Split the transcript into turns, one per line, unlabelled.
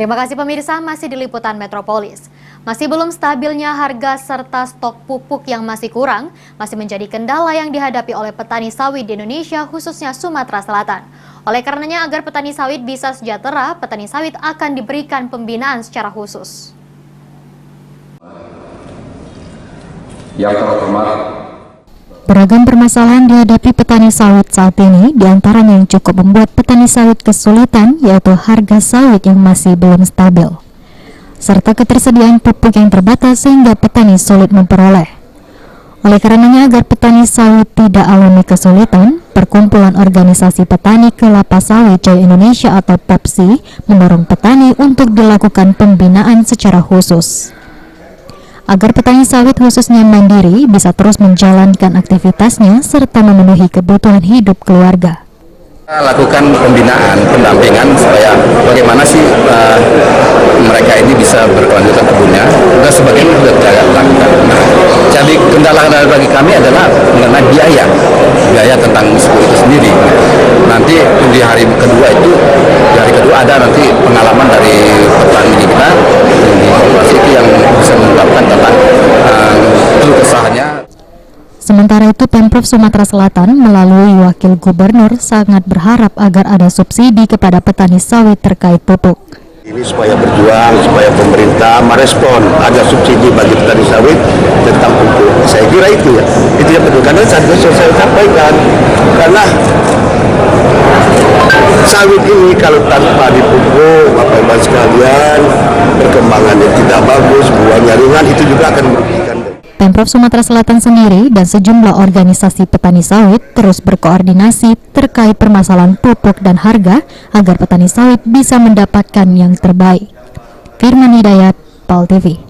Terima kasih pemirsa, masih di Liputan Metropolis. Masih belum stabilnya harga serta stok pupuk yang masih kurang, masih menjadi kendala yang dihadapi oleh petani sawit di Indonesia, khususnya Sumatera Selatan. Oleh karenanya, agar petani sawit bisa sejahtera, petani sawit akan diberikan pembinaan secara khusus.
Yang terhormat,
beragam permasalahan dihadapi petani sawit saat ini, diantaranya yang cukup membuat petani sawit kesulitan, yaitu harga sawit yang masih belum stabil, serta ketersediaan pupuk yang terbatas sehingga petani sulit memperoleh. Oleh karenanya, agar petani sawit tidak alami kesulitan, Perkumpulan Organisasi Petani Kelapa Sawit Jaya Indonesia atau PEPSI mendorong petani untuk dilakukan pembinaan secara khusus, agar petani sawit khususnya mandiri bisa terus menjalankan aktivitasnya serta memenuhi kebutuhan hidup keluarga.
Lakukan pembinaan, pendampingan supaya bagaimana sih mereka ini bisa berkelanjutan kebunnya. Dan sebagian sudah kita lakukan. Nah, jadi kendala bagi kami adalah mengenai biaya tentang suku itu sendiri. Nanti di hari kedua ada nanti pengalaman dari petani kita itu yang bisa mengungkapkan tentang keluh kesahnya.
Sementara itu, Pemprov Sumatera Selatan melalui Wakil Gubernur sangat berharap agar ada subsidi kepada petani sawit terkait pupuk.
Ini supaya berjuang, supaya pemerintah merespon ada subsidi bagi petani sawit tentang pupuk. Saya kira itu yang penting, karena saya sampaikan, karena sawit ini kalau tanpa dipupuk, Bapak-Ibu sekalian, perkembangannya tidak bagus, buahnya ringan, itu juga akan merugikan.
Pemprov Sumatera Selatan sendiri dan sejumlah organisasi petani sawit terus berkoordinasi terkait permasalahan pupuk dan harga agar petani sawit bisa mendapatkan yang terbaik. Firman Hidayat, PAL TV.